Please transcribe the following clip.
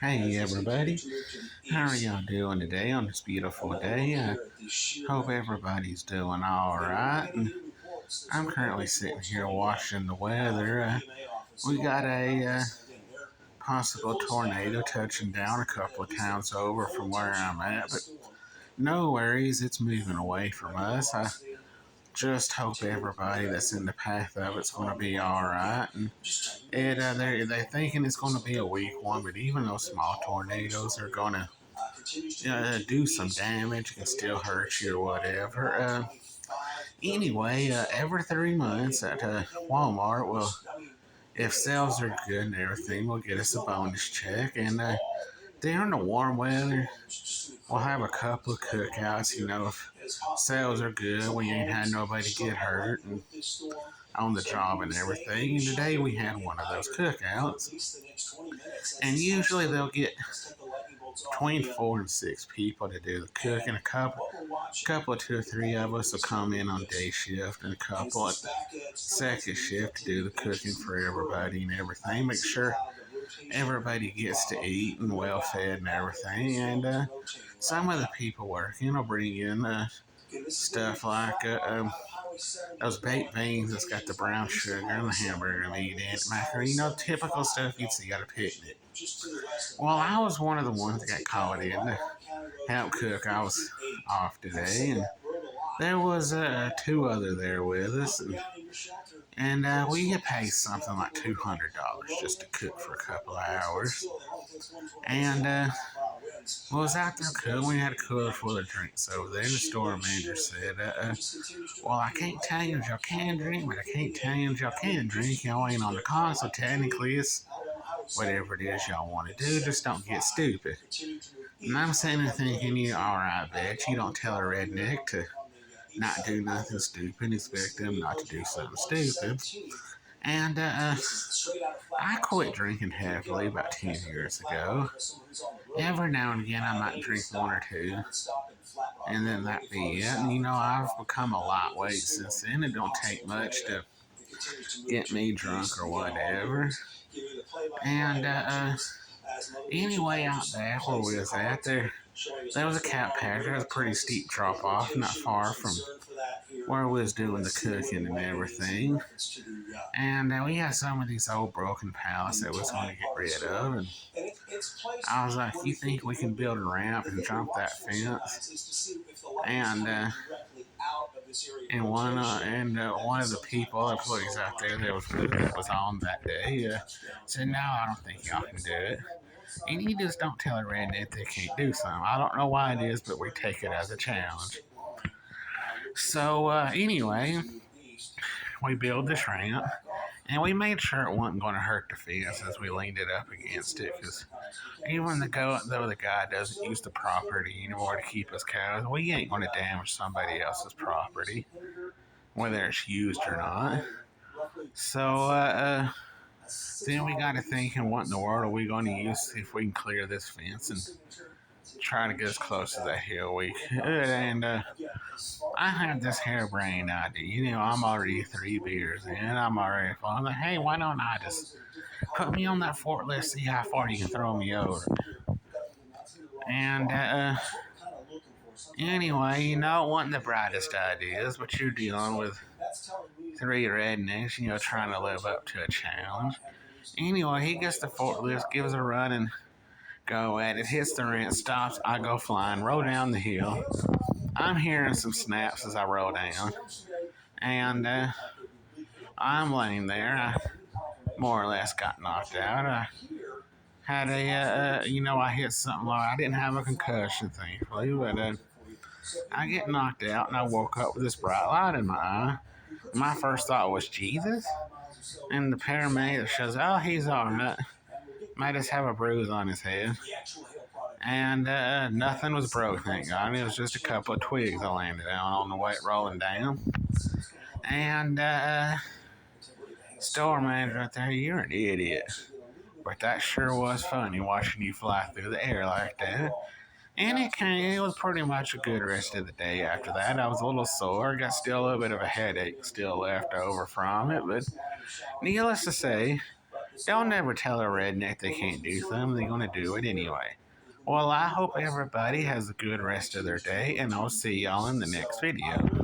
Hey everybody, how are y'all doing today on this beautiful day? Hope everybody's doing alright. I'm currently sitting here watching the weather. We got a possible tornado touching down a couple of towns over from where I'm at, but no worries, it's moving away from us. I just hope everybody that's in the path of it's going to be alright. And they're thinking it's going to be a weak one, but even those small tornadoes are going to do some damage and still hurt you or whatever. Anyway, every 3 months at Walmart, if sales are good and everything, we'll get us a bonus check. And during the warm weather, we'll have a couple of cookouts. If sales are good, we ain't had nobody get hurt and on the job and everything. And today we had one of those cookouts, and usually they'll get between 4 and 6 people to do the cooking. A couple of 2 or 3 of us will come in on day shift, and a couple at the second shift to do the cooking for everybody and everything. Make sure everybody gets to eat and well fed and everything. And some of the people working will bring in stuff like those baked beans that's got the brown sugar and the hamburger meat in it, macaroni, typical stuff you'd see at a picnic. Well, I was one of the ones that got called in to help cook. I was off today, and there was two other there with us, and we get paid something like $200 just to cook for a couple of hours. And was out there cooking. We had a cooler full of drinks over there. And the store manager said, "Well, I can't tell you if y'all can drink, but I can't tell you if y'all can drink. Y'all ain't on the con, so technically it's whatever it is y'all want to do. Just don't get stupid." And I'm sitting there thinking, alright, bitch, you don't tell a redneck to not do nothing stupid, expect them not to do something stupid. And I quit drinking heavily about 10 years ago. Every now and again, I might drink one or two, and then that be it. And I've become a lightweight since then. It don't take much to get me drunk or whatever. And anyway, out there where we was at, there was a cat patch. There was a pretty steep drop off, not far from where we was doing the cooking and everything. And we had some of these old broken pallets that we was going to get rid of. And I was like, "You think we can build a ramp and jump that fence?" And one of the people, employees out there that was on that day, said, "No, I don't think y'all can do it." And you just don't tell a redneck they can't do something. I don't know why it is, but we take it as a challenge. So anyway, we built this ramp, and we made sure it wasn't going to hurt the fence as we leaned it up against it. Because even though the guy doesn't use the property anymore to keep his cows, we ain't going to damage somebody else's property, whether it's used or not. So then we got to thinking, what in the world are we going to use if we can clear this fence and try to get as close to that hill we could. And I had this harebrained idea. I'm already 3 beers in. I'm already full. I'm like, hey, why don't I just put me on that forklift, see how far you can throw me over? And anyway, it wasn't the brightest ideas, but you're dealing with 3 rednecks, trying to live up to a challenge. Anyway, he gets the forklift, gives a run, and go at it, hits the ramp, stops, I go flying, roll down the hill. I'm hearing some snaps as I roll down. And I'm laying there. I more or less got knocked out. I had I hit something low. I didn't have a concussion, thankfully, but I get knocked out, and I woke up with this bright light in my eye. My first thought was, Jesus? And the paramedic says, oh, he's all right. Might just have a bruise on his head. And nothing was broke, thank God. It was just a couple of twigs I landed on the way rolling down. And store manager out there, you're an idiot. But that sure was funny watching you fly through the air like that. And it was pretty much a good rest of the day after that. I was a little sore, got still a little bit of a headache still left over from it, but needless to say, Don't never tell a redneck they can't do something. They're going to do it anyway. Well, I hope everybody has a good rest of their day, and I'll see y'all in the next video.